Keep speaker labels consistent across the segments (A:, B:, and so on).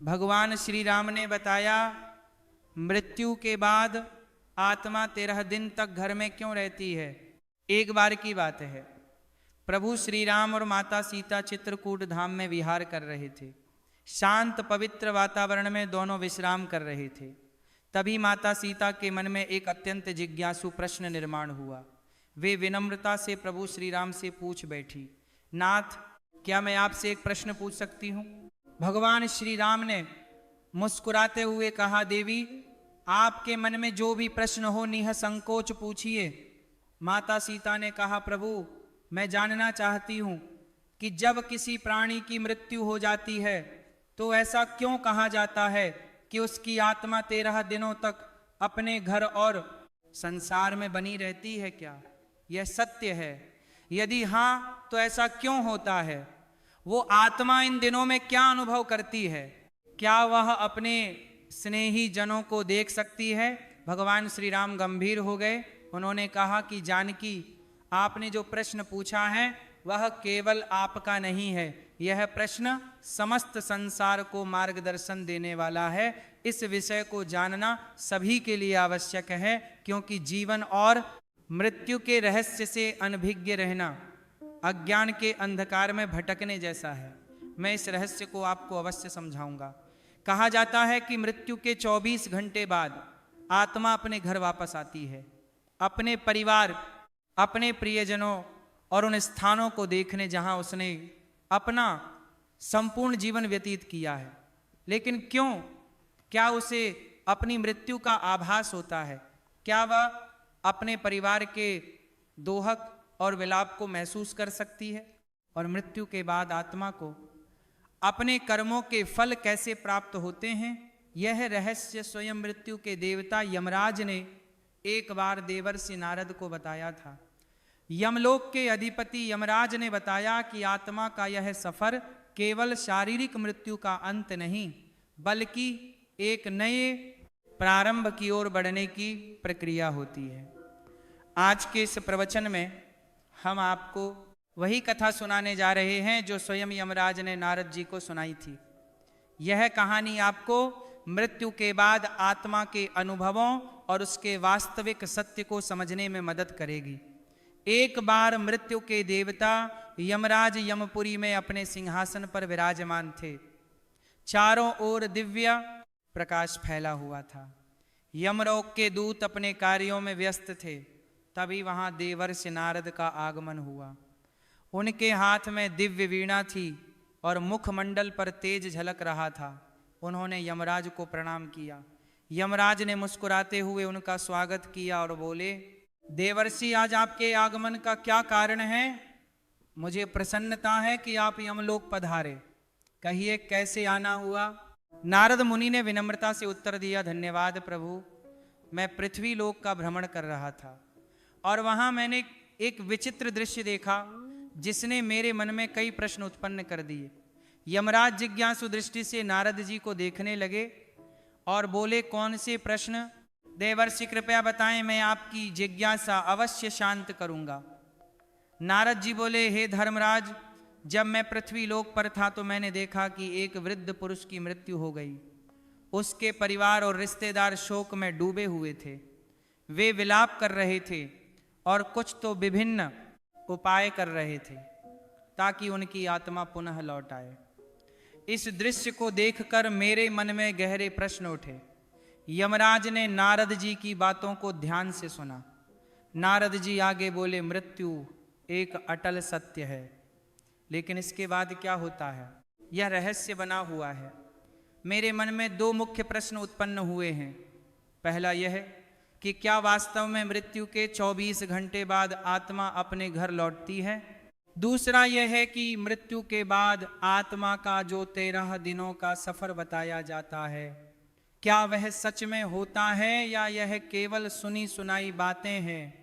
A: भगवान श्री राम ने बताया मृत्यु के बाद आत्मा 13 दिन तक घर में क्यों रहती है। एक बार की बात है, प्रभु श्री राम और माता सीता चित्रकूट धाम में विहार कर रहे थे। शांत पवित्र वातावरण में दोनों विश्राम कर रहे थे। तभी माता सीता के मन में एक अत्यंत जिज्ञासु प्रश्न निर्माण हुआ। वे विनम्रता से प्रभु श्री राम से पूछ बैठी, नाथ, क्या मैं आपसे एक प्रश्न पूछ सकती हूँ? भगवान श्री राम ने मुस्कुराते हुए कहा, देवी, आपके मन में जो भी प्रश्न हो निसंकोच पूछिए। माता सीता ने कहा, प्रभु, मैं जानना चाहती हूँ कि जब किसी प्राणी की मृत्यु हो जाती है तो ऐसा क्यों कहा जाता है कि उसकी आत्मा 13 दिनों तक अपने घर और संसार में बनी रहती है? क्या यह सत्य है? यदि हाँ, तो ऐसा क्यों होता है? वो आत्मा इन दिनों में क्या अनुभव करती है? क्या वह अपने स्नेही जनों को देख सकती है? भगवान श्री राम गंभीर हो गए। उन्होंने कहा कि जानकी, आपने जो प्रश्न पूछा है वह केवल आपका नहीं है, यह प्रश्न समस्त संसार को मार्गदर्शन देने वाला है। इस विषय को जानना सभी के लिए आवश्यक है, क्योंकि जीवन और मृत्यु के रहस्य से अनभिज्ञ रहना अज्ञान के अंधकार में भटकने जैसा है। मैं इस रहस्य को आपको अवश्य समझाऊंगा। कहा जाता है कि मृत्यु के 24 घंटे बाद आत्मा अपने घर वापस आती है, अपने परिवार, अपने प्रियजनों और उन स्थानों को देखने जहां उसने अपना संपूर्ण जीवन व्यतीत किया है। लेकिन क्यों? क्या उसे अपनी मृत्यु का आभास होता है? क्या वह अपने परिवार के दोहक और विलाप को महसूस कर सकती है? और मृत्यु के बाद आत्मा को अपने कर्मों के फल कैसे प्राप्त होते हैं, यह रहस्य स्वयं मृत्यु के देवता यमराज ने एक बार देवर्षि नारद को बताया था। यमलोक के अधिपति यमराज ने बताया कि आत्मा का यह सफर केवल शारीरिक मृत्यु का अंत नहीं, बल्कि एक नए प्रारंभ की ओर बढ़ने की प्रक्रिया होती है। आज के इस प्रवचन में हम आपको वही कथा सुनाने जा रहे हैं जो स्वयं यमराज ने नारद जी को सुनाई थी। यह कहानी आपको मृत्यु के बाद आत्मा के अनुभवों और उसके वास्तविक सत्य को समझने में मदद करेगी। एक बार मृत्यु के देवता यमराज यमपुरी में अपने सिंहासन पर विराजमान थे। चारों ओर दिव्य प्रकाश फैला हुआ था। यमलोक के दूत अपने कार्यों में व्यस्त थे। तभी वहां देवर्षि नारद का आगमन हुआ। उनके हाथ में दिव्य वीणा थी और मुखमंडल पर तेज झलक रहा था। उन्होंने यमराज को प्रणाम किया। यमराज ने मुस्कुराते हुए उनका स्वागत किया और बोले, देवर्षि, आज आपके आगमन का क्या कारण है? मुझे प्रसन्नता है कि आप यमलोक पधारे। कहिए, कैसे आना हुआ? नारद मुनि ने विनम्रता से उत्तर दिया, धन्यवाद प्रभु, मैं पृथ्वी लोक का भ्रमण कर रहा था और वहां मैंने एक विचित्र दृश्य देखा जिसने मेरे मन में कई प्रश्न उत्पन्न कर दिए। यमराज जिज्ञासु दृष्टि से नारद जी को देखने लगे और बोले, कौन से प्रश्न? देवर्षि, कृपया बताएं, मैं आपकी जिज्ञासा अवश्य शांत करूंगा। नारद जी बोले, हे धर्मराज, जब मैं पृथ्वी लोक पर था तो मैंने देखा कि एक वृद्ध पुरुष की मृत्यु हो गई। उसके परिवार और रिश्तेदार शोक में डूबे हुए थे। वे विलाप कर रहे थे और कुछ तो विभिन्न उपाय कर रहे थे ताकि उनकी आत्मा पुनः लौट आए। इस दृश्य को देखकर मेरे मन में गहरे प्रश्न उठे। यमराज ने नारद जी की बातों को ध्यान से सुना। नारद जी आगे बोले, मृत्यु एक अटल सत्य है, लेकिन इसके बाद क्या होता है, यह रहस्य बना हुआ है। मेरे मन में 2 मुख्य प्रश्न उत्पन्न हुए हैं। पहला यह कि क्या वास्तव में मृत्यु के 24 घंटे बाद आत्मा अपने घर लौटती है? दूसरा यह है कि मृत्यु के बाद आत्मा का जो 13 दिनों का सफर बताया जाता है, क्या वह सच में होता है या यह केवल सुनी सुनाई बातें हैं?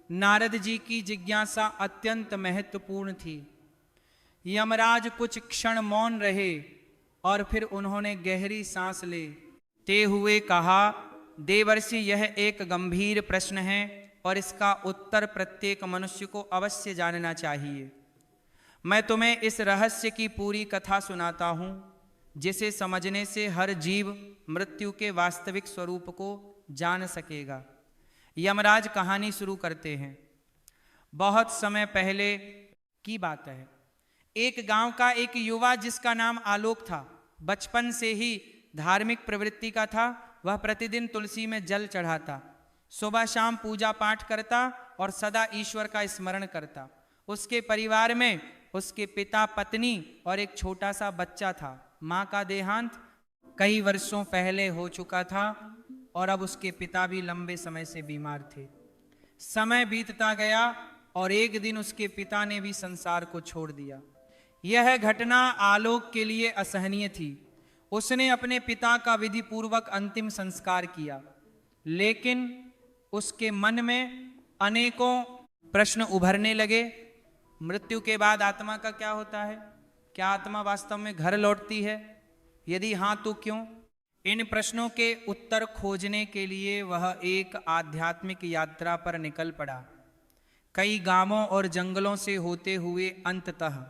A: नारद जी की जिज्ञासा अत्यंत महत्वपूर्ण थी। यमराज कुछ क्षण मौन रहे और फिर उन्होंने गहरी सांस लेते हुए कहा, देवर्षि, यह एक गंभीर प्रश्न है और इसका उत्तर प्रत्येक मनुष्य को अवश्य जानना चाहिए। मैं तुम्हें इस रहस्य की पूरी कथा सुनाता हूँ। जिसे समझने से हर जीव मृत्यु के वास्तविक स्वरूप को जान सकेगा। यमराज कहानी शुरू करते हैं। बहुत समय पहले की बात है। एक गांव का एक युवा जिसका नाम आलोक था, बचपन से ही धार्मिक प्रवृत्ति का था। वह प्रतिदिन तुलसी में जल चढ़ाता, सुबह शाम पूजा पाठ करता और सदा ईश्वर का स्मरण करता। उसके परिवार में उसके पिता, पत्नी और एक छोटा सा बच्चा था। माँ का देहांत कई वर्षों पहले हो चुका था और अब उसके पिता भी लंबे समय से बीमार थे। समय बीतता गया और एक दिन उसके पिता ने भी संसार को छोड़ दिया। यह घटना आलोक के लिए असहनीय थी। उसने अपने पिता का विधि पूर्वक अंतिम संस्कार किया, लेकिन उसके मन में अनेकों प्रश्न उभरने लगे। मृत्यु के बाद आत्मा का क्या होता है? क्या आत्मा वास्तव में घर लौटती है? यदि हाँ तो क्यों? इन प्रश्नों के उत्तर खोजने के लिए वह एक आध्यात्मिक यात्रा पर निकल पड़ा। कई गांवों और जंगलों से होते हुए अंततः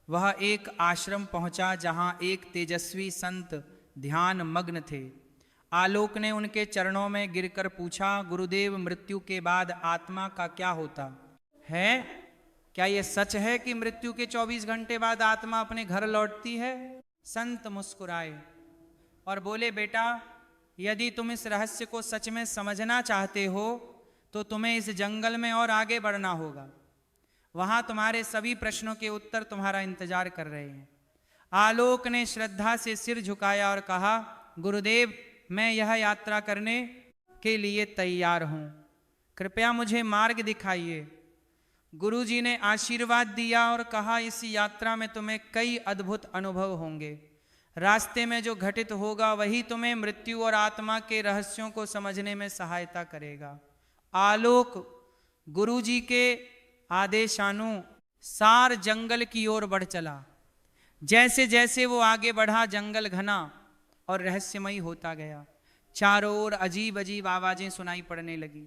A: वह एक आश्रम पहुंचा, जहां एक तेजस्वी संत ध्यान मग्न थे। आलोक ने उनके चरणों में गिरकर पूछा, गुरुदेव, मृत्यु के बाद आत्मा का क्या होता है? क्या यह सच है कि मृत्यु के 24 घंटे बाद आत्मा अपने घर लौटती है? संत मुस्कुराए और बोले, बेटा, यदि तुम इस रहस्य को सच में समझना चाहते हो तो तुम्हें इस जंगल में और आगे बढ़ना होगा। वहां तुम्हारे सभी प्रश्नों के उत्तर तुम्हारा इंतजार कर रहे हैं। आलोक ने श्रद्धा से सिर झुकाया और कहा, गुरुदेव, मैं यह यात्रा करने के लिए तैयार हूं, कृपया मुझे मार्ग दिखाइए। गुरुजी ने आशीर्वाद दिया और कहा, इस यात्रा में तुम्हें कई अद्भुत अनुभव होंगे। रास्ते में जो घटित होगा वही तुम्हें मृत्यु और आत्मा के रहस्यों को समझने में सहायता करेगा। आलोक गुरुजी के आदेशानुसार जंगल की ओर बढ़ चला। जैसे जैसे वो आगे बढ़ा, जंगल घना और रहस्यमयी होता गया। चारों ओर अजीब अजीब आवाजें सुनाई पड़ने लगी।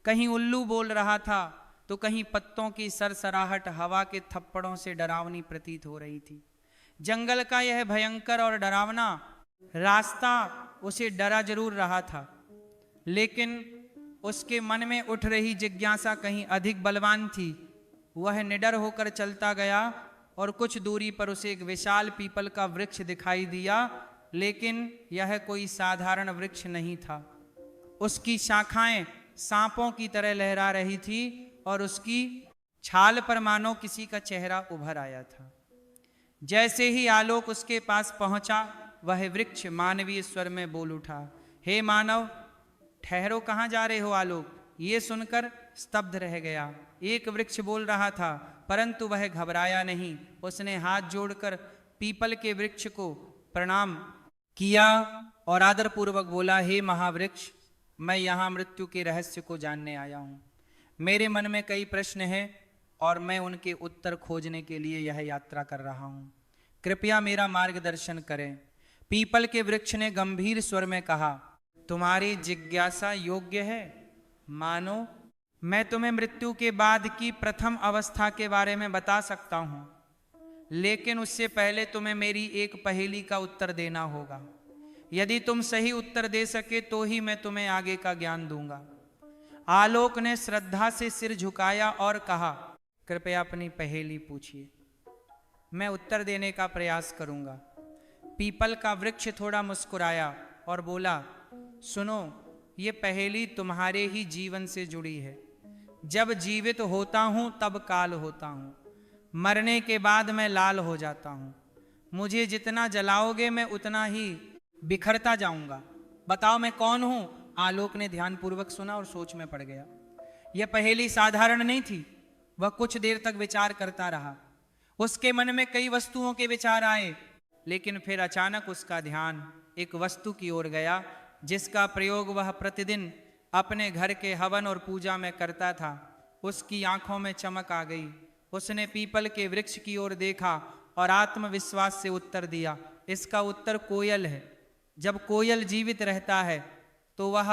A: कहीं उल्लू बोल रहा था तो कहीं पत्तों की सरसराहट हवा के थप्पड़ों से डरावनी प्रतीत हो रही थी। जंगल का यह भयंकर और डरावना रास्ता उसे डरा जरूर रहा था, लेकिन उसके मन में उठ रही जिज्ञासा कहीं अधिक बलवान थी। वह निडर होकर चलता गया और कुछ दूरी पर उसे एक विशाल पीपल का वृक्ष दिखाई दिया, लेकिन यह कोई साधारण वृक्ष नहीं था। उसकी शाखाएं सांपों की तरह लहरा रही थी और उसकी छाल पर मानो किसी का चेहरा उभर आया था। जैसे ही आलोक उसके पास पहुंचा, वह वृक्ष मानवीय स्वर में बोल उठा, हे मानव, ठहरो, कहाँ जा रहे हो? आलोक ये सुनकर स्तब्ध रह गया। एक वृक्ष बोल रहा था, परंतु वह घबराया नहीं। उसने हाथ जोड़कर पीपल के वृक्ष को प्रणाम किया और आदरपूर्वक बोला, हे महावृक्ष, मैं यहाँ मृत्यु के रहस्य को जानने आया हूँ। मेरे मन में कई प्रश्न हैं और मैं उनके उत्तर खोजने के लिए यह यात्रा कर रहा हूँ। कृपया मेरा मार्गदर्शन करें। पीपल के वृक्ष ने गंभीर स्वर में कहा, तुम्हारी जिज्ञासा योग्य है। मानो मैं तुम्हें मृत्यु के बाद की प्रथम अवस्था के बारे में बता सकता हूं, लेकिन उससे पहले तुम्हें मेरी एक पहेली का उत्तर देना होगा। यदि तुम सही उत्तर दे सके तो ही मैं तुम्हें आगे का ज्ञान दूंगा। आलोक ने श्रद्धा से सिर झुकाया और कहा, कृपया अपनी पहेली पूछिए, मैं उत्तर देने का प्रयास करूंगा। पीपल का वृक्ष थोड़ा मुस्कुराया और बोला, सुनो, ये पहेली तुम्हारे ही जीवन से जुड़ी है। जब जीवित होता हूं तब काल होता हूं, मरने के बाद मैं लाल हो जाता हूं। मुझे जितना जलाओगे मैं उतना ही बिखरता जाऊंगा। बताओ मैं कौन हूं? आलोक ने ध्यानपूर्वक सुना और सोच में पड़ गया। यह पहेली साधारण नहीं थी। वह कुछ देर तक विचार करता रहा। उसके मन में कई वस्तुओं के विचार आए, लेकिन फिर अचानक उसका ध्यान एक वस्तु की ओर गया जिसका प्रयोग वह प्रतिदिन अपने घर के हवन और पूजा में करता था। उसकी आंखों में चमक आ गई। उसने पीपल के वृक्ष की ओर देखा और आत्मविश्वास से उत्तर दिया, इसका उत्तर कोयल है। जब कोयल जीवित रहता है तो वह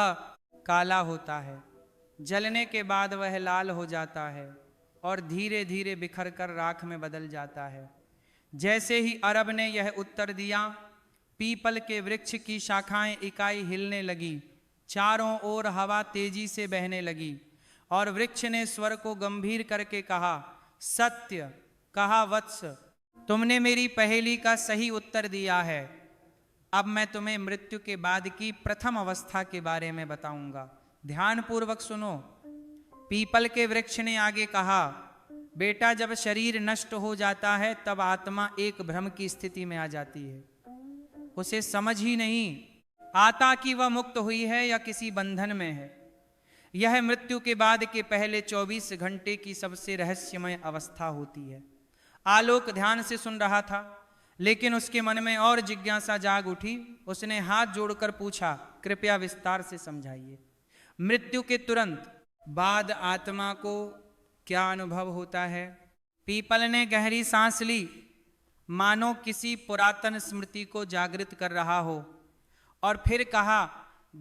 A: काला होता है, जलने के बाद वह लाल हो जाता है और धीरे धीरे बिखर कर राख में बदल जाता है। जैसे ही अरब ने यह उत्तर दिया, पीपल के वृक्ष की शाखाएं इकाई हिलने लगी, चारों ओर हवा तेजी से बहने लगी और वृक्ष ने स्वर को गंभीर करके कहा, सत्य कहा वत्स, तुमने मेरी पहेली का सही उत्तर दिया है। अब मैं तुम्हें मृत्यु के बाद की प्रथम अवस्था के बारे में बताऊंगा, ध्यान पूर्वक सुनो। पीपल के वृक्ष ने आगे कहा, बेटा जब शरीर नष्ट हो जाता है तब आत्मा एक भ्रम की स्थिति में आ जाती है। उसे समझ ही नहीं आता कि वह मुक्त हुई है या किसी बंधन में है। यह मृत्यु के बाद के पहले 24 घंटे की सबसे रहस्यमय अवस्था होती है। आलोक ध्यान से सुन रहा था, लेकिन उसके मन में और जिज्ञासा जाग उठी। उसने हाथ जोड़कर पूछा, कृपया विस्तार से समझाइए, मृत्यु के तुरंत बाद आत्मा को क्या अनुभव होता है? पीपल ने गहरी सांस ली, मानो किसी पुरातन स्मृति को जागृत कर रहा हो, और फिर कहा,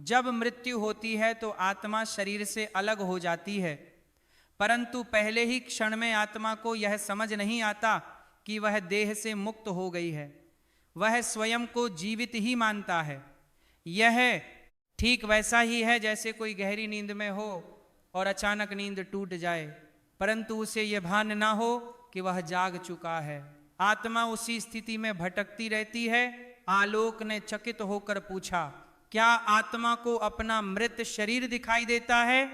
A: जब मृत्यु होती है तो आत्मा शरीर से अलग हो जाती है, परंतु पहले ही क्षण में आत्मा को यह समझ नहीं आता कि वह देह से मुक्त हो गई है। वह स्वयं को जीवित ही मानता है। यह ठीक वैसा ही है जैसे कोई गहरी नींद में हो और अचानक नींद टूट जाए, परंतु उसे यह भान ना हो कि वह जाग चुका है। आत्मा उसी स्थिति में भटकती रहती है। आलोक ने चकित होकर पूछा, क्या आत्मा को अपना मृत शरीर दिखाई देता है?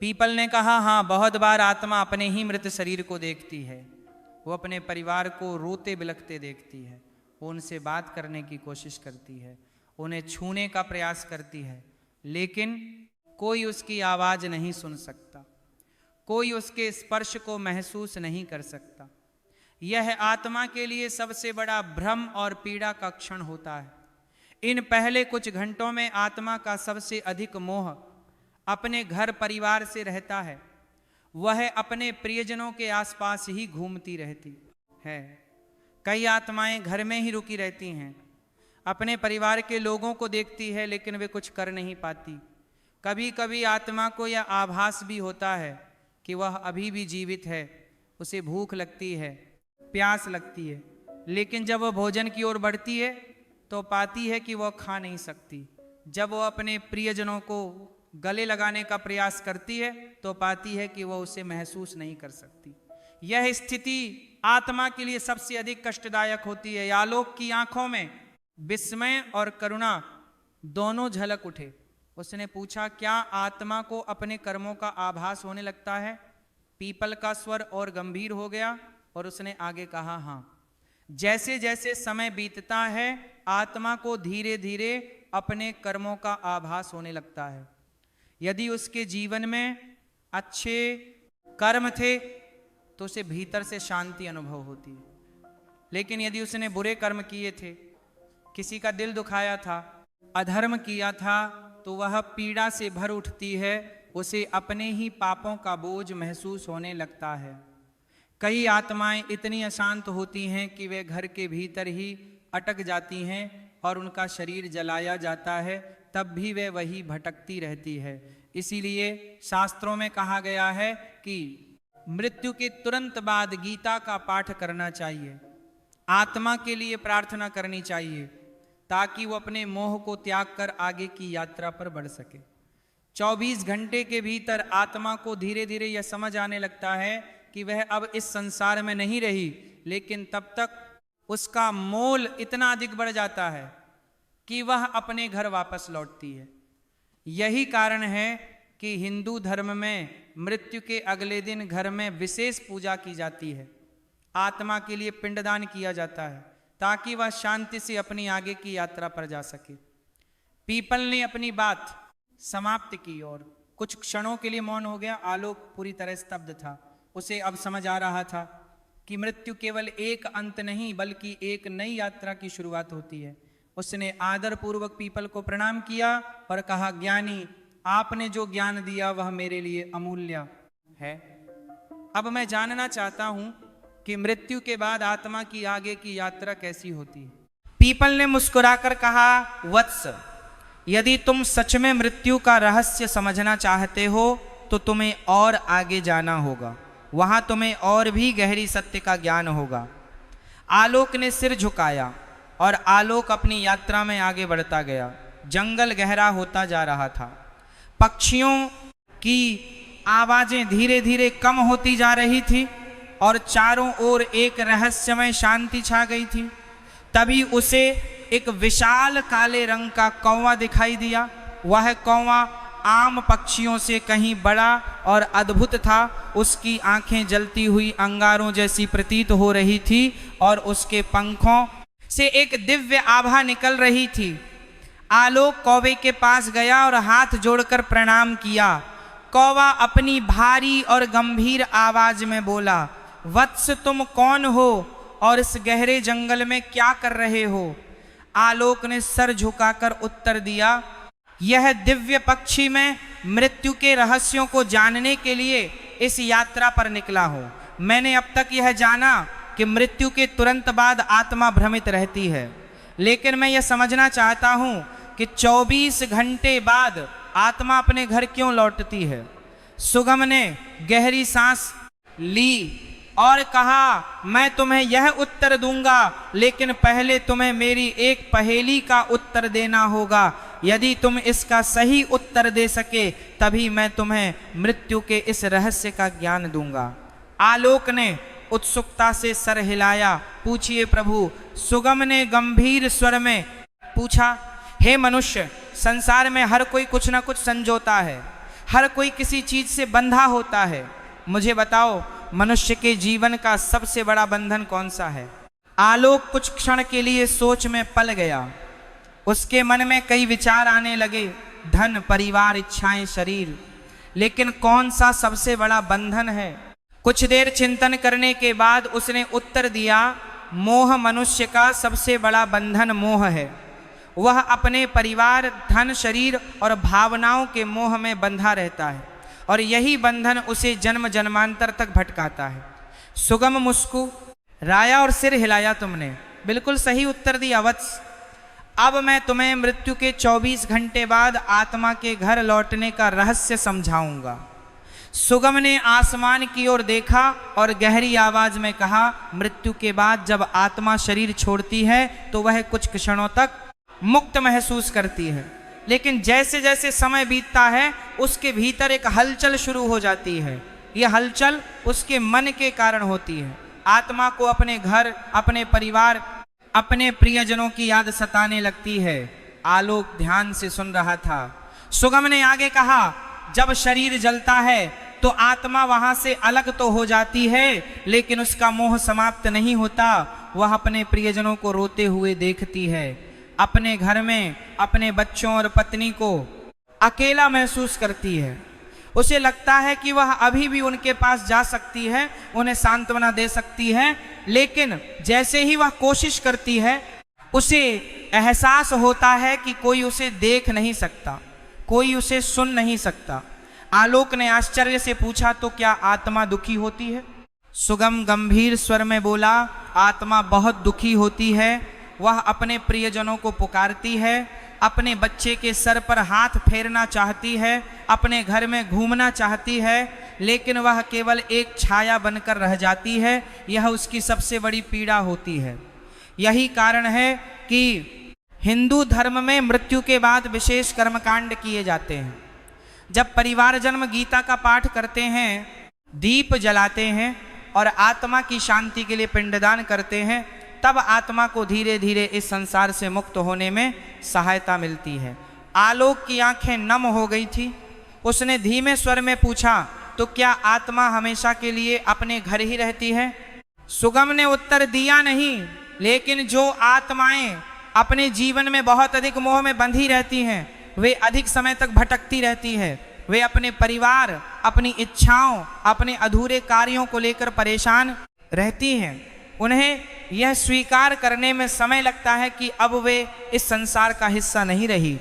A: पीपल ने कहा, हाँ, बहुत बार आत्मा अपने ही मृत शरीर को देखती है। वो अपने परिवार को रोते बिलखते देखती है, वो उनसे बात करने की कोशिश करती है, उन्हें छूने का प्रयास करती है, लेकिन कोई उसकी आवाज़ नहीं सुन सकता, कोई उसके स्पर्श को महसूस नहीं कर सकता। यह आत्मा के लिए सबसे बड़ा भ्रम और पीड़ा का क्षण होता है। इन पहले कुछ घंटों में आत्मा का सबसे अधिक मोह अपने घर परिवार से रहता है। वह अपने प्रियजनों के आसपास ही घूमती रहती है। कई आत्माएं घर में ही रुकी रहती हैं, अपने परिवार के लोगों को देखती है, लेकिन वे कुछ कर नहीं पाती। कभी कभी आत्मा को यह आभास भी होता है कि वह अभी भी जीवित है, उसे भूख लगती है, प्यास लगती है, लेकिन जब वह भोजन की ओर बढ़ती है तो पाती है कि वह खा नहीं सकती। जब वह अपने प्रियजनों को गले लगाने का प्रयास करती है तो पाती है कि वह उसे महसूस नहीं कर सकती। यह स्थिति आत्मा के लिए सबसे अधिक कष्टदायक होती है। आलोक की आंखों में विस्मय और करुणा दोनों झलक उठे। उसने पूछा, क्या आत्मा को अपने कर्मों का आभास होने लगता है? पीपल का स्वर और गंभीर हो गया और उसने आगे कहा, हाँ, जैसे जैसे समय बीतता है आत्मा को धीरे धीरे अपने कर्मों का आभास होने लगता है। यदि उसके जीवन में अच्छे कर्म थे तो उसे भीतर से शांति अनुभव होती है, लेकिन यदि उसने बुरे कर्म किए थे, किसी का दिल दुखाया था, अधर्म किया था, तो वह पीड़ा से भर उठती है। उसे अपने ही पापों का बोझ महसूस होने लगता है। कई आत्माएं इतनी अशांत होती हैं कि वे घर के भीतर ही अटक जाती हैं और उनका शरीर जलाया जाता है, तब भी वे वही भटकती रहती है। इसीलिए शास्त्रों में कहा गया है कि मृत्यु के तुरंत बाद गीता का पाठ करना चाहिए, आत्मा के लिए प्रार्थना करनी चाहिए, ताकि वो अपने मोह को त्याग कर आगे की यात्रा पर बढ़ सके। 24 घंटे के भीतर आत्मा को धीरे धीरे यह समझ आने लगता है कि वह अब इस संसार में नहीं रही, लेकिन तब तक उसका मोल इतना अधिक बढ़ जाता है कि वह अपने घर वापस लौटती है। यही कारण है कि हिंदू धर्म में मृत्यु के अगले दिन घर में विशेष पूजा की जाती है, आत्मा के लिए पिंडदान किया जाता है, ताकि वह शांति से अपनी आगे की यात्रा पर जा सके। पीपल ने अपनी बात समाप्त की और कुछ क्षणों के लिए मौन हो गया। आलोक पूरी तरह स्तब्ध था। उसे अब समझ आ रहा था कि मृत्यु केवल एक अंत नहीं बल्कि एक नई यात्रा की शुरुआत होती है। उसने आदर पूर्वक पीपल को प्रणाम किया और कहा, ज्ञानी, आपने जो ज्ञान दिया वह मेरे लिए अमूल्य है। अब मैं जानना चाहता हूं कि मृत्यु के बाद आत्मा की आगे की यात्रा कैसी होती है। पीपल ने मुस्कुराकर कहा, वत्स, यदि तुम सच में मृत्यु का रहस्य समझना चाहते हो तो तुम्हें और आगे जाना होगा, वहां तुम्हें और भी गहरी सत्य का ज्ञान होगा। आलोक ने सिर झुकाया और आलोक अपनी यात्रा में आगे बढ़ता गया। जंगल गहरा होता जा रहा था। पक्षियों की आवाजें धीरे धीरे कम होती जा रही थी और चारों ओर एक रहस्यमय शांति छा गई थी। तभी उसे एक विशाल काले रंग का कौवा दिखाई दिया। वह कौवा आम पक्षियों से कहीं बड़ा और अद्भुत था। उसकी आंखें जलती हुई अंगारों जैसी प्रतीत हो रही थी और उसके पंखों से एक दिव्य आभा निकल रही थी। आलोक कौवे के पास गया और हाथ जोड़कर प्रणाम किया। कौवा अपनी भारी और गंभीर आवाज में बोला, वत्स तुम कौन हो और इस गहरे जंगल में क्या कर रहे हो? आलोक ने सर झुकाकर उत्तर दिया, यह दिव्य पक्षी में मृत्यु के रहस्यों को जानने के लिए इस यात्रा पर निकला हूँ। मैंने अब तक यह जाना कि मृत्यु के तुरंत बाद आत्मा भ्रमित रहती है, लेकिन मैं यह समझना चाहता हूँ कि 24 घंटे बाद आत्मा अपने घर क्यों लौटती है। सुगम ने गहरी सांस ली और कहा, मैं तुम्हें यह उत्तर दूंगा, लेकिन पहले तुम्हें मेरी एक पहेली का उत्तर देना होगा। यदि तुम इसका सही उत्तर दे सके तभी मैं तुम्हें मृत्यु के इस रहस्य का ज्ञान दूंगा। आलोक ने उत्सुकता से सर हिलाया। पूछिए प्रभु। सुगम ने गंभीर स्वर में पूछा, हे मनुष्य, संसार में हर कोई कुछ ना कुछ संजोता है, हर कोई किसी चीज से बंधा होता है। मुझे बताओ, मनुष्य के जीवन का सबसे बड़ा बंधन कौन सा है? आलोक कुछ क्षण के लिए सोच में पल गया। उसके मन में कई विचार आने लगे, धन, परिवार, इच्छाएं, शरीर, लेकिन कौन सा सबसे बड़ा बंधन है? कुछ देर चिंतन करने के बाद उसने उत्तर दिया, मोह मनुष्य का सबसे बड़ा बंधन मोह है। वह अपने परिवार, धन, शरीर और भावनाओं के मोह में बंधा रहता है और यही बंधन उसे जन्म जन्मांतर तक भटकाता है। सुगम मुस्कुराया और सिर हिलाया। तुमने बिल्कुल सही उत्तर दिया वत्स। अब मैं तुम्हें मृत्यु के 24 घंटे बाद आत्मा के घर लौटने का रहस्य समझाऊंगा। सुगम ने आसमान की ओर देखा और गहरी आवाज में कहा, मृत्यु के बाद जब आत्मा शरीर छोड़ती है तो वह कुछ क्षणों तक मुक्त महसूस करती है, लेकिन जैसे जैसे समय बीतता है उसके भीतर एक हलचल शुरू हो जाती है। यह हलचल उसके मन के कारण होती है। आत्मा को अपने घर, अपने परिवार, अपने प्रियजनों की याद सताने लगती है। आलोक ध्यान से सुन रहा था। सुगम ने आगे कहा, जब शरीर जलता है तो आत्मा वहां से अलग तो हो जाती है, लेकिन उसका मोह समाप्त नहीं होता। वह अपने प्रियजनों को रोते हुए देखती है। अपने घर में अपने बच्चों और पत्नी को अकेला महसूस करती है। उसे लगता है कि वह अभी भी उनके पास जा सकती है, उन्हें सांत्वना दे सकती है, लेकिन जैसे ही वह कोशिश करती है उसे एहसास होता है कि कोई उसे देख नहीं सकता, कोई उसे सुन नहीं सकता। आलोक ने आश्चर्य से पूछा, तो क्या आत्मा दुखी होती है? सुगम गंभीर स्वर में बोला, आत्मा बहुत दुखी होती है। वह अपने प्रियजनों को पुकारती है, अपने बच्चे के सर पर हाथ फेरना चाहती है, अपने घर में घूमना चाहती है, लेकिन वह केवल एक छाया बनकर रह जाती है। यह उसकी सबसे बड़ी पीड़ा होती है। यही कारण है कि हिंदू धर्म में मृत्यु के बाद विशेष कर्मकांड किए जाते हैं। जब परिवार जन्म गीता का पाठ करते हैं, दीप जलाते हैं और आत्मा की शांति के लिए पिंडदान करते हैं, तब आत्मा को धीरे धीरे इस संसार से मुक्त होने में सहायता मिलती है। आलोक की आंखें नम हो गई थी। उसने धीमे स्वर में पूछा, तो क्या आत्मा हमेशा के लिए अपने घर ही रहती है? सुगम ने उत्तर दिया, नहीं, लेकिन जो आत्माएं अपने जीवन में बहुत अधिक मोह में बंधी रहती हैं, वे अधिक समय तक भटकती रहती है। वे अपने परिवार, अपनी इच्छाओं, अपने अधूरे कार्यों को लेकर परेशान रहती हैं। उन्हें यह स्वीकार करने में समय लगता है कि अब वे इस संसार का हिस्सा नहीं रही।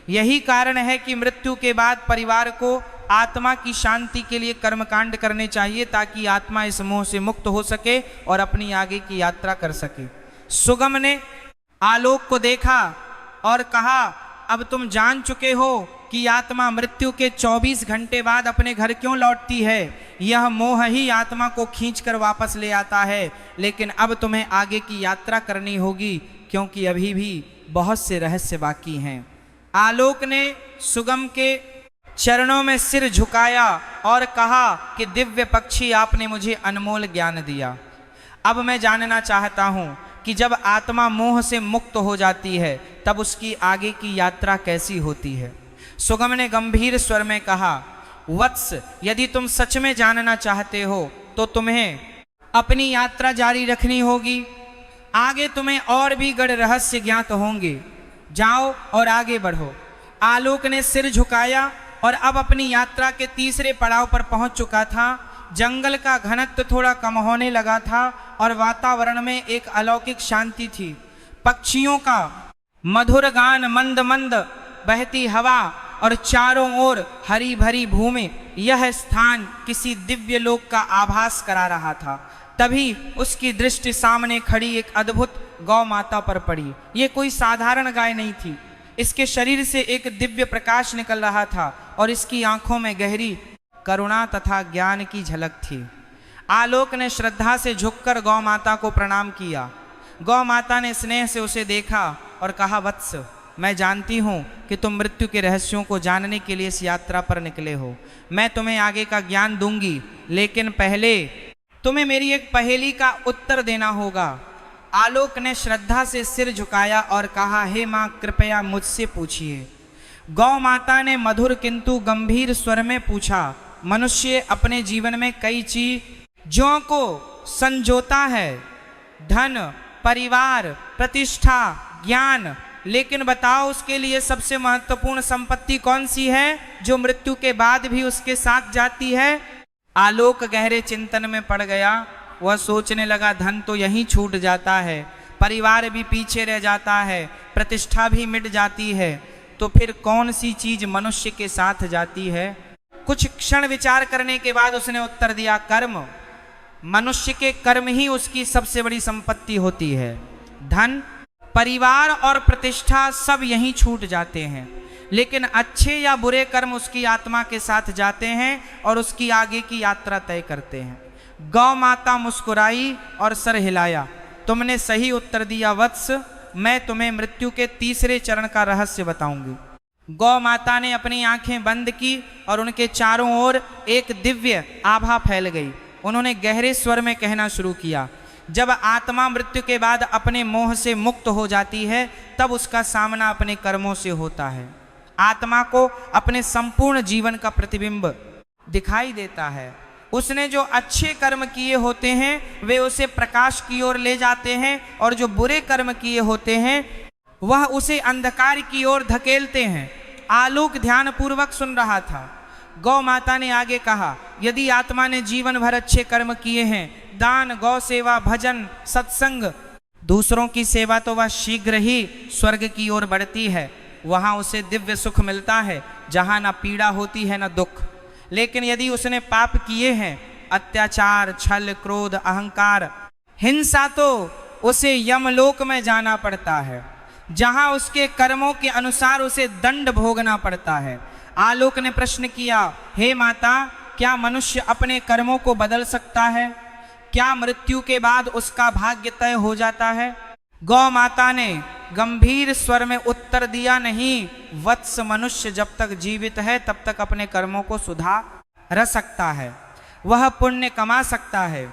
A: यही कारण है कि मृत्यु के बाद परिवार को आत्मा की शांति के लिए कर्मकांड करने चाहिए, ताकि आत्मा इस मोह से मुक्त हो सके और अपनी आगे की यात्रा कर सके। सुगम ने आलोक को देखा और कहा, अब तुम जान चुके हो कि आत्मा मृत्यु के 24 घंटे बाद अपने घर क्यों लौटती है। यह मोह ही आत्मा को खींचकर वापस ले आता है, लेकिन अब तुम्हें आगे की यात्रा करनी होगी। क्योंकि अभी भी बहुत से रहस्य बाकी हैं। आलोक ने सुगम के चरणों में सिर झुकाया और कहा कि दिव्य पक्षी, आपने मुझे अनमोल ज्ञान दिया। अब मैं जानना चाहता हूँ कि जब आत्मा मोह से मुक्त हो जाती है तब उसकी आगे की यात्रा कैसी होती है। सुगम ने गंभीर स्वर में कहा, वत्स, यदि तुम सच में जानना चाहते हो तो तुम्हें अपनी यात्रा जारी रखनी होगी। आगे तुम्हें और भी गढ़ रहस्य ज्ञात होंगे। जाओ और आगे बढ़ो। आलोक ने सिर झुकाया और अब अपनी यात्रा के तीसरे पड़ाव पर पहुंच चुका था। जंगल का घनत्व थोड़ा कम होने लगा था और वातावरण में एक अलौकिक शांति थी। पक्षियों का मधुर गान, मंद मंद बहती हवा और चारों ओर हरी भरी भूमि, यह स्थान किसी दिव्य लोक का आभास करा रहा था। तभी उसकी दृष्टि सामने खड़ी एक अद्भुत गौ माता पर पड़ी। ये कोई साधारण गाय नहीं थी। इसके शरीर से एक दिव्य प्रकाश निकल रहा था और इसकी आंखों में गहरी करुणा तथा ज्ञान की झलक थी। आलोक ने श्रद्धा से झुककर गौ माता को प्रणाम किया। गौ माता ने स्नेह से उसे देखा और कहा, वत्स, मैं जानती हूँ कि तुम मृत्यु के रहस्यों को जानने के लिए इस यात्रा पर निकले हो। मैं तुम्हें आगे का ज्ञान दूंगी, लेकिन पहले तुम्हें मेरी एक पहेली का उत्तर देना होगा। आलोक ने श्रद्धा से सिर झुकाया और कहा, हे माँ, कृपया मुझसे पूछिए। गौ माता ने मधुर किंतु गंभीर स्वर में पूछा, मनुष्य अपने जीवन में कई चीजों को संजोता है, धन, परिवार, प्रतिष्ठा, ज्ञान, लेकिन बताओ उसके लिए सबसे महत्वपूर्ण संपत्ति कौन सी है जो मृत्यु के बाद भी उसके साथ जाती है। आलोक गहरे चिंतन में पड़ गया। वह सोचने लगा, धन तो यहीं छूट जाता है, परिवार भी पीछे रह जाता है, प्रतिष्ठा भी मिट जाती है, तो फिर कौन सी चीज मनुष्य के साथ जाती है। कुछ क्षण विचार करने के बाद उसने उत्तर दिया, कर्म। मनुष्य के कर्म ही उसकी सबसे बड़ी संपत्ति होती है। धन, परिवार और प्रतिष्ठा सब यहीं छूट जाते हैं, लेकिन अच्छे या बुरे कर्म उसकी आत्मा के साथ जाते हैं और उसकी आगे की यात्रा तय करते हैं। गौ माता मुस्कुराई और सर हिलाया। तुमने सही उत्तर दिया वत्स, मैं तुम्हें मृत्यु के तीसरे चरण का रहस्य बताऊंगी। गौ माता ने अपनी आंखें बंद की और उनके चारों ओर एक दिव्य आभा फैल गई। उन्होंने गहरे स्वर में कहना शुरू किया, जब आत्मा मृत्यु के बाद अपने मोह से मुक्त हो जाती है तब उसका सामना अपने कर्मों से होता है। आत्मा को अपने संपूर्ण जीवन का प्रतिबिंब दिखाई देता है। उसने जो अच्छे कर्म किए होते हैं वे उसे प्रकाश की ओर ले जाते हैं और जो बुरे कर्म किए होते हैं वह उसे अंधकार की ओर धकेलते हैं। आलोक ध्यानपूर्वक सुन रहा था। गौ माता ने आगे कहा, यदि आत्मा ने जीवन भर अच्छे कर्म किए हैं, दान, गौ सेवा, भजन, सत्संग, दूसरों की सेवा, तो वह शीघ्र ही स्वर्ग की ओर बढ़ती है। वहाँ उसे दिव्य सुख मिलता है जहाँ न पीड़ा होती है न दुख। लेकिन यदि उसने पाप किए हैं, अत्याचार, छल, क्रोध, अहंकार, हिंसा, तो उसे यमलोक में जाना पड़ता है जहाँ उसके कर्मों के अनुसार उसे दंड भोगना पड़ता है। आलोक ने प्रश्न किया, हे माता, क्या मनुष्य अपने कर्मों को बदल सकता है? क्या मृत्यु के बाद उसका भाग्य तय हो जाता है? गौ माता ने गंभीर स्वर में उत्तर दिया, नहीं वत्स, मनुष्य जब तक जीवित है तब तक अपने कर्मों को सुधार सकता है, वह पुण्य कमा सकता है,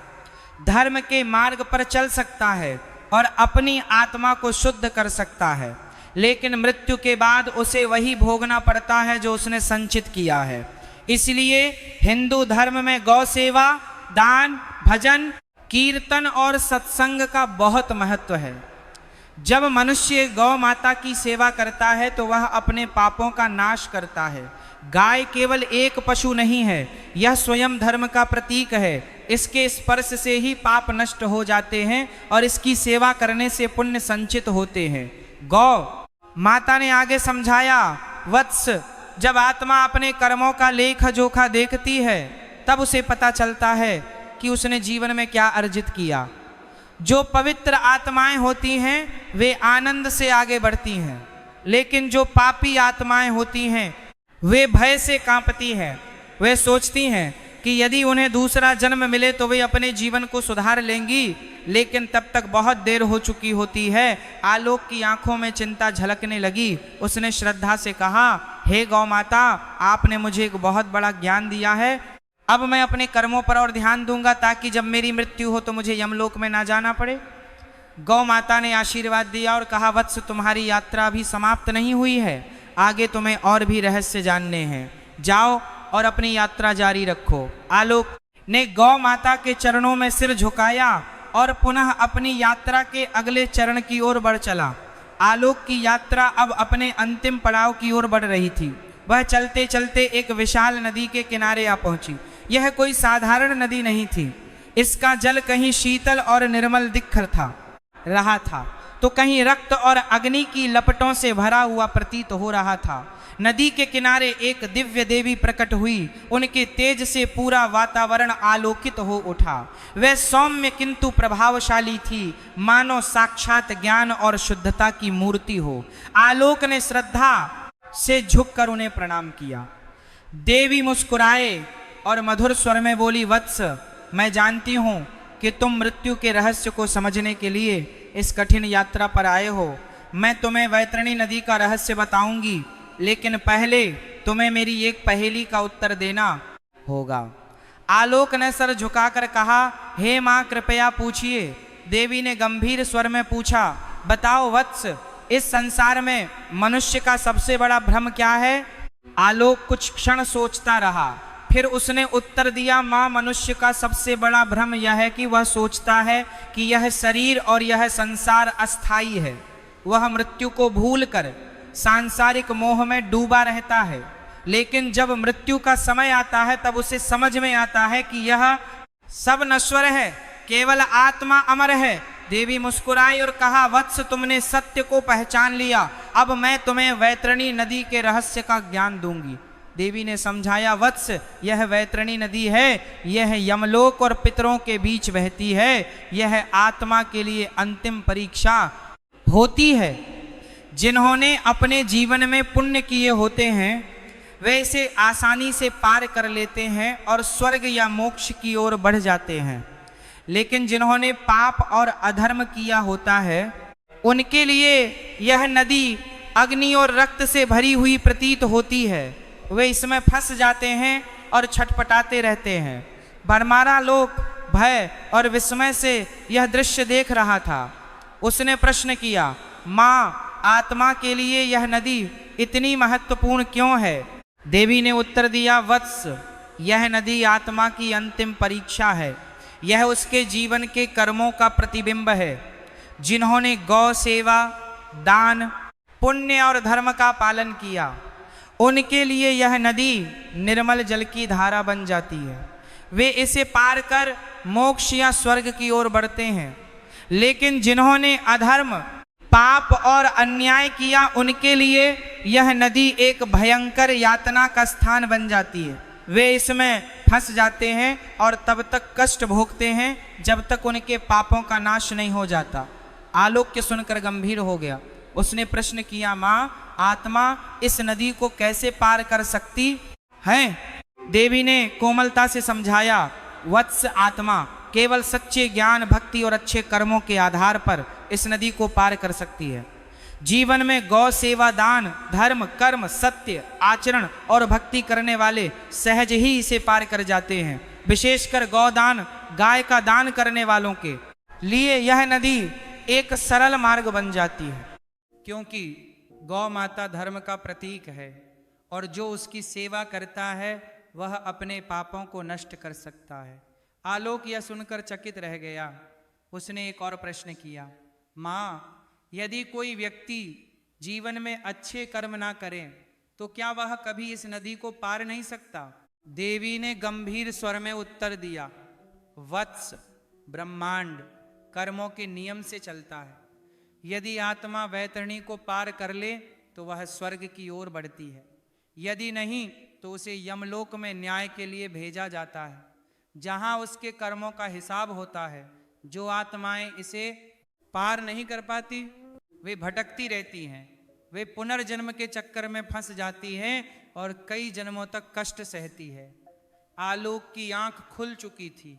A: धर्म के मार्ग पर चल सकता है और अपनी आत्मा को शुद्ध कर सकता है। लेकिन मृत्यु के बाद उसे वही भोगना पड़ता है जो उसने संचित किया है। इसलिए हिंदू धर्म में गौ सेवा, दान, भजन, कीर्तन और सत्संग का बहुत महत्व है। जब मनुष्य गौ माता की सेवा करता है तो वह अपने पापों का नाश करता है। गाय केवल एक पशु नहीं है, यह स्वयं धर्म का प्रतीक है। इसके स्पर्श से ही पाप नष्ट हो जाते हैं और इसकी सेवा करने से पुण्य संचित होते हैं। गौ माता ने आगे समझाया, वत्स, जब आत्मा अपने कर्मों का लेखा जोखा देखती है तब उसे पता चलता है कि उसने जीवन में क्या अर्जित किया। जो पवित्र आत्माएं होती हैं वे आनंद से आगे बढ़ती हैं, लेकिन जो पापी आत्माएं होती हैं वे भय से कांपती हैं। वे सोचती हैं कि यदि उन्हें दूसरा जन्म मिले तो वे अपने जीवन को सुधार लेंगी, लेकिन तब तक बहुत देर हो चुकी होती है। आलोक की आंखों में चिंता झलकने लगी। उसने श्रद्धा से कहा, हे गौ माता, आपने मुझे एक बहुत बड़ा ज्ञान दिया है। अब मैं अपने कर्मों पर और ध्यान दूंगा ताकि जब मेरी मृत्यु हो तो मुझे यमलोक में ना जाना पड़े। गौ माता ने आशीर्वाद दिया और कहा, वत्स, तुम्हारी यात्रा अभी समाप्त नहीं हुई है, आगे तुम्हें और भी रहस्य जानने हैं। जाओ और अपनी यात्रा जारी रखो। आलोक ने गौ माता के चरणों में सिर झुकाया और पुनः अपनी यात्रा के अगले चरण की ओर बढ़ चला। आलोक की यात्रा अब अपने अंतिम पड़ाव की ओर बढ़ रही थी। वह चलते चलते एक विशाल नदी के किनारे आ पहुंची। यह कोई साधारण नदी नहीं थी। इसका जल कहीं शीतल और निर्मल दिख रहा था तो कहीं रक्त और अग्नि की लपटों से भरा हुआ प्रतीत हो रहा था। नदी के किनारे एक दिव्य देवी प्रकट हुई। उनके तेज से पूरा वातावरण आलोकित हो उठा। वह सौम्य किंतु प्रभावशाली थी, मानो साक्षात ज्ञान और शुद्धता की मूर्ति हो। आलोक ने श्रद्धा से झुककर उन्हें प्रणाम किया। देवी मुस्कुराए और मधुर स्वर में बोली, वत्स, मैं जानती हूँ कि तुम मृत्यु के रहस्य को समझने के लिए इस कठिन यात्रा पर आए हो। मैं तुम्हें वैतरणी नदी का रहस्य बताऊंगी, लेकिन पहले तुम्हें मेरी एक पहेली का उत्तर देना होगा। आलोक ने सर झुकाकर कहा, हे माँ, कृपया पूछिए। देवी ने गंभीर स्वर में पूछा, बताओ वत्स, इस संसार में मनुष्य का सबसे बड़ा भ्रम क्या है? आलोक कुछ क्षण सोचता रहा, फिर उसने उत्तर दिया, माँ, मनुष्य का सबसे बड़ा भ्रम यह है कि वह सोचता है कि यह शरीर और यह संसार अस्थाई है। वह मृत्यु को भूलकर सांसारिक मोह में डूबा रहता है, लेकिन जब मृत्यु का समय आता है तब उसे समझ में आता है कि यह सब नश्वर है, केवल आत्मा अमर है। देवी मुस्कुराई और कहा, वत्स, तुमने सत्य को पहचान लिया। अब मैं तुम्हें वैतरणी नदी के रहस्य का ज्ञान दूंगी। देवी ने समझाया, वत्स, यह वैतरणी नदी है, यह यमलोक और पितरों के बीच बहती है। यह आत्मा के लिए अंतिम परीक्षा होती है। जिन्होंने अपने जीवन में पुण्य किए होते हैं वे इसे आसानी से पार कर लेते हैं और स्वर्ग या मोक्ष की ओर बढ़ जाते हैं, लेकिन जिन्होंने पाप और अधर्म किया होता है उनके लिए यह नदी अग्नि और रक्त से भरी हुई प्रतीत होती है। वे इसमें फंस जाते हैं और छटपटाते रहते हैं। भरमारा लोक भय और विस्मय से यह दृश्य देख रहा था। उसने प्रश्न किया, माँ, आत्मा के लिए यह नदी इतनी महत्वपूर्ण क्यों है? देवी ने उत्तर दिया, वत्स, यह नदी आत्मा की अंतिम परीक्षा है। यह उसके जीवन के कर्मों का प्रतिबिंब है। जिन्होंने गौ सेवा, दान, पुण्य और धर्म का पालन किया उनके लिए यह नदी निर्मल जल की धारा बन जाती है। वे इसे पार कर मोक्ष या स्वर्ग की ओर बढ़ते हैं, लेकिन जिन्होंने अधर्म, पाप और अन्याय किया उनके लिए यह नदी एक भयंकर यातना का स्थान बन जाती है। वे इसमें फंस जाते हैं और तब तक कष्ट भोगते हैं जब तक उनके पापों का नाश नहीं हो जाता। आलोक के सुनकर गंभीर हो गया। उसने प्रश्न किया, माँ, आत्मा इस नदी को कैसे पार कर सकती है? देवी ने कोमलता से समझाया, वत्स, आत्मा केवल सच्चे ज्ञान, भक्ति और अच्छे कर्मों के आधार पर इस नदी को पार कर सकती है। जीवन में गौ सेवा, दान, धर्म, कर्म, सत्य आचरण और भक्ति करने वाले सहज ही इसे पार कर जाते हैं। विशेषकर गौदान, गाय का दान करने वालों के लिए यह नदी एक सरल मार्ग बन जाती है, क्योंकि गौ माता धर्म का प्रतीक है और जो उसकी सेवा करता है वह अपने पापों को नष्ट कर सकता है। आलोक यह सुनकर चकित रह गया। उसने एक और प्रश्न किया, माँ, यदि कोई व्यक्ति जीवन में अच्छे कर्म ना करे तो क्या वह कभी इस नदी को पार नहीं सकता? देवी ने गंभीर स्वर में उत्तर दिया, वत्स, ब्रह्मांड कर्मों के नियम से चलता है। यदि आत्मा वैतरणी को पार कर ले तो वह स्वर्ग की ओर बढ़ती है, यदि नहीं तो उसे यमलोक में न्याय के लिए भेजा जाता है, जहां उसके कर्मों का हिसाब होता है। जो आत्माएं इसे पार नहीं कर पाती वे भटकती रहती हैं, वे पुनर्जन्म के चक्कर में फंस जाती हैं और कई जन्मों तक कष्ट सहती है। आलोक की आंख खुल चुकी थी।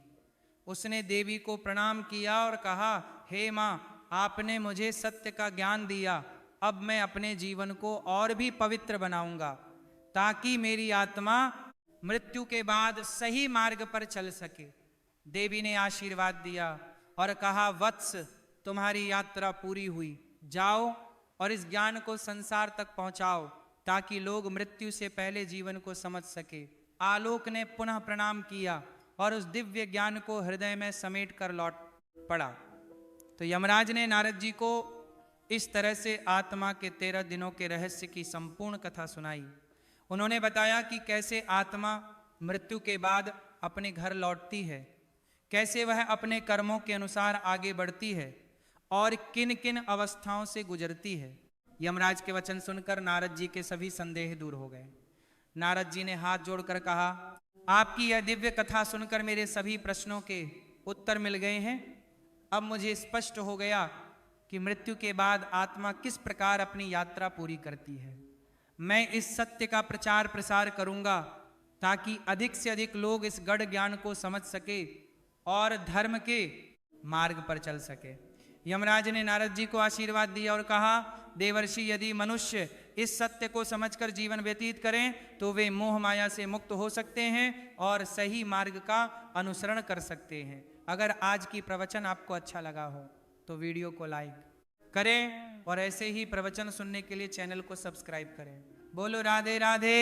A: उसने देवी को प्रणाम किया और कहा, हे माँ, आपने मुझे सत्य का ज्ञान दिया। अब मैं अपने जीवन को और भी पवित्र बनाऊंगा ताकि मेरी आत्मा मृत्यु के बाद सही मार्ग पर चल सके। देवी ने आशीर्वाद दिया और कहा, वत्स, तुम्हारी यात्रा पूरी हुई। जाओ और इस ज्ञान को संसार तक पहुंचाओ ताकि लोग मृत्यु से पहले जीवन को समझ सके। आलोक ने पुनः प्रणाम किया और उस दिव्य ज्ञान को हृदय में समेट कर लौट पड़ा। तो यमराज ने नारद जी को इस तरह से आत्मा के 13 दिनों के रहस्य की संपूर्ण कथा सुनाई। उन्होंने बताया कि कैसे आत्मा मृत्यु के बाद अपने घर लौटती है, कैसे वह अपने कर्मों के अनुसार आगे बढ़ती है और किन किन अवस्थाओं से गुजरती है। यमराज के वचन सुनकर नारद जी के सभी संदेह दूर हो गए। नारद जी ने हाथ जोड़कर कहा, आपकी यह दिव्य कथा सुनकर मेरे सभी प्रश्नों के उत्तर मिल गए हैं। अब मुझे स्पष्ट हो गया कि मृत्यु के बाद आत्मा किस प्रकार अपनी यात्रा पूरी करती है। मैं इस सत्य का प्रचार प्रसार करूंगा ताकि अधिक से अधिक लोग इस गढ़ ज्ञान को समझ सके और धर्म के मार्ग पर चल सके। यमराज ने नारद जी को आशीर्वाद दिया और कहा, देवर्षि, यदि मनुष्य इस सत्य को समझकर जीवन व्यतीत करें तो वे मोह माया से मुक्त हो सकते हैं और सही मार्ग का अनुसरण कर सकते हैं। अगर आज की प्रवचन आपको अच्छा लगा हो तो वीडियो को लाइक करें और ऐसे ही प्रवचन सुनने के लिए चैनल को सब्सक्राइब करें। बोलो राधे राधे।